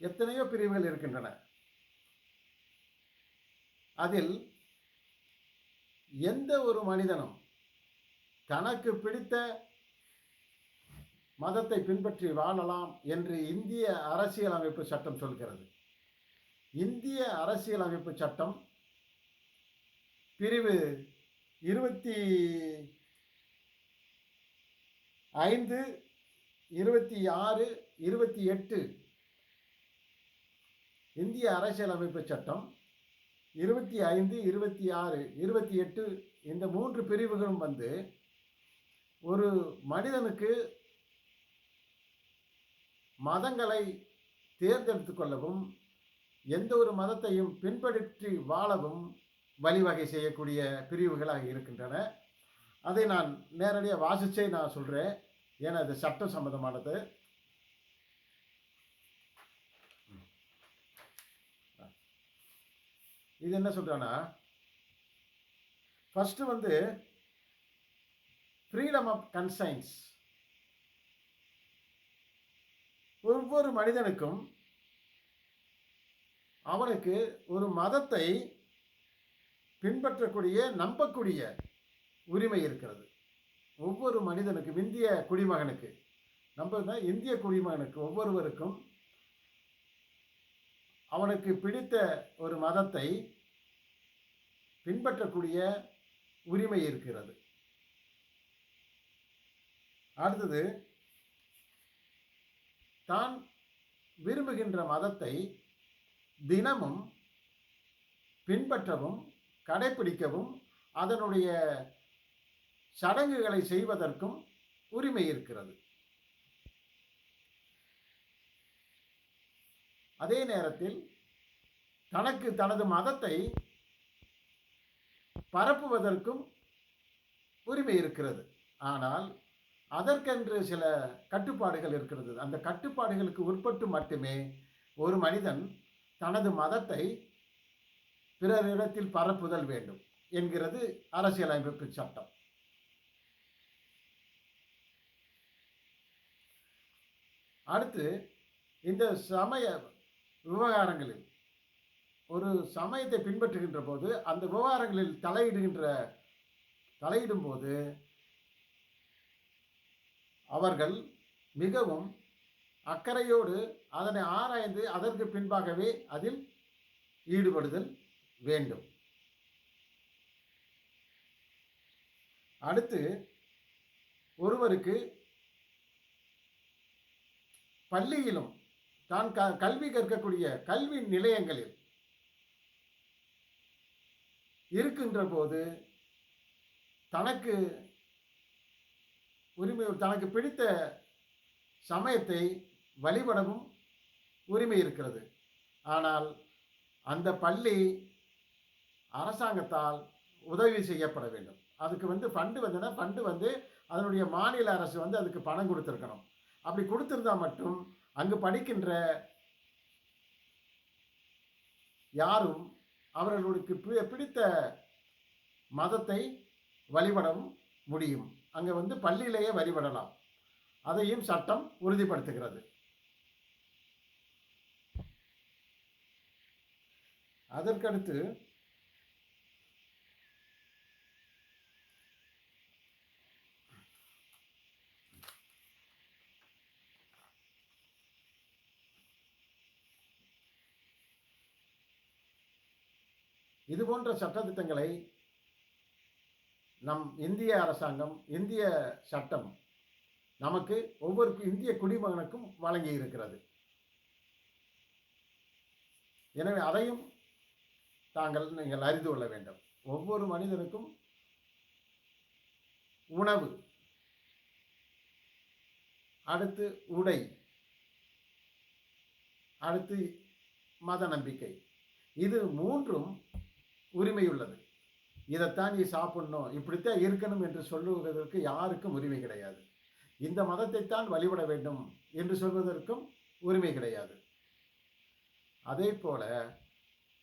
எத்தனையோ பிரிவுகள் இருக்கின்றன. அதில் எந்த ஒரு மனிதனும் தனக்கு பிடித்த மதத்தை பின்பற்றி வாழலாம் என்று இந்திய அரசியலமைப்பு சட்டம் சொல்கிறது. இந்திய அரசியலமைப்பு சட்டம் பிரிவு 25, 26, 28 இந்திய அரசியலமைப்பு சட்டம் 25, 26, 28 இந்த 3 பிரிவுகளும் ஒரு மனிதனுக்கு மதங்களை தேர்ந்தெடுத்து கொள்ளவும் எந்த ஒரு மதத்தையும் பின்பற்றி வாழவும் வழிவகை செய்யக்கூடிய பிரிவுகளாக இருக்கின்றன. அதை நான் நேரடியாக வாசிச்சே நான் சொல்கிறேன், ஏன்னா அது சட்டம் சம்பந்தமானது. இது என்ன சொல்றானா, ஃபர்ஸ்ட் ஃப்ரீடம் ஆஃப் கன்சைன்ஸ். ஒவ்வொரு மனிதனுக்கும் அவனுக்கு ஒரு மதத்தை பின்பற்றக்கூடிய நம்பக்கூடிய உரிமை இருக்கிறது. ஒவ்வொரு மனிதனுக்கும், இந்திய குடிமகனுக்கு, இந்திய குடிமகனுக்கு ஒவ்வொருவருக்கும் அவனுக்கு பிடித்த ஒரு மதத்தை பின்பற்றக்கூடிய உரிமை இருக்கிறது. அடுத்தது, தான் விரும்புகின்ற மதத்தை தினமும் பின்பற்றவும் கடைபிடிக்கவும் அதனுடைய சடங்குகளை செய்வதற்கும் உரிமை இருக்கிறது. அதே நேரத்தில் தனது மதத்தை பரப்புவதற்கும் உரிமை இருக்கிறது. ஆனால் அதற்கென்று சில கட்டுப்பாடுகள் இருக்கிறது. அந்த கட்டுப்பாடுகளுக்கு உட்பட்டு மட்டுமே ஒரு மனிதன் தனது மதத்தை பிறரிடத்தில் பரப்புதல் வேண்டும் என்கிறது அரசியலமைப்பு சட்டம். அடுத்து, இந்த சமய விவகாரங்களில் ஒரு சமயத்தை பின்பற்றுகின்ற போது அந்த விவகாரங்களில் தலையிடும் போது அவர்கள் மிகவும் அக்கறையோடு அதனை ஆராய்ந்து அதற்கு பின்பாகவே அதில் ஈடுபடுதல் வேண்டும். அடுத்து, ஒருவருக்கு பள்ளியிலும் தான் கல்வி கற்கக்கூடிய கல்வி நிலையங்களில் இருக்கின்ற போது தனக்கு பிடித்த சமயத்தை வழிபடவும் உரிமை இருக்கிறது. ஆனால் அந்த பள்ளி அரசாங்கத்தால் உதவி செய்யப்பட வேண்டும். அதுக்கு ஃபண்டு அதனுடைய மாநில அரசு அதுக்கு பணம் கொடுத்துருக்கணும். அப்படி கொடுத்திருந்தா மட்டும் அங்கு படிக்கின்ற யாரும் அவர்களுக்கு பிடித்த மதத்தை வழிபடவும் முடியும். அங்கே பள்ளியிலேயே வழிபடலாம். அதையும் சட்டம் உறுதிப்படுத்துகிறது. அதற்கடுத்து, இது போன்ற சட்டத்திட்டங்களை நம் இந்திய அரசாங்கம், இந்திய சட்டம் நமக்கு ஒவ்வொரு இந்திய குடிமகனுக்கும் வழங்கி இருக்கிறது. எனவே அதையும் நீங்கள் அறிந்து கொள்ள வேண்டும். ஒவ்வொரு மனிதனுக்கும் உணவு, அடுத்து உடை, அடுத்து மத நம்பிக்கை, இது மூன்றும் உரிமை உள்ளது. இதைத்தான் நீ சாப்பிடணும், இப்படித்தான் இருக்கணும் என்று சொல்லுவதற்கு யாருக்கும் உரிமை கிடையாது. இந்த மதத்தைத்தான் வழிபட வேண்டும் என்று சொல்வதற்கும் உரிமை கிடையாது. அதே போல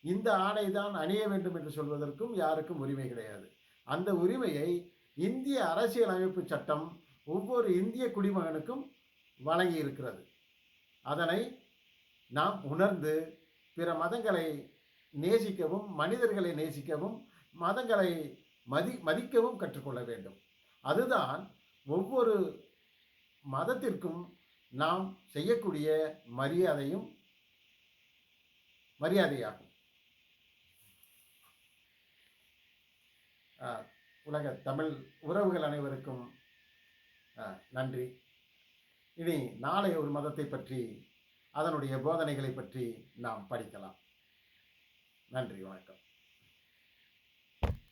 இந்த ஆடை தான் அணிய வேண்டும் என்று சொல்வதற்கும் யாருக்கும் உரிமை கிடையாது. அந்த உரிமையை இந்திய அரசியலமைப்பு சட்டம் ஒவ்வொரு இந்திய குடிமகனுக்கும் வழங்கி இருக்கிறது. அதனை நாம் உணர்ந்து பிற மதங்களை நேசிக்கவும், மனிதர்களை நேசிக்கவும், மதங்களை மதிக்கவும் கற்றுக்கொள்ள வேண்டும். அதுதான் ஒவ்வொரு மதத்திற்கும் நாம் செய்யக்கூடிய மரியாதையாகும். உலக தமிழ் உறவுகள் அனைவருக்கும் நன்றி. இனி நாளை ஒரு மதத்தை பற்றி, அதனுடைய போதனைகளை பற்றி நாம் படிக்கலாம். நன்றி, வணக்கம்.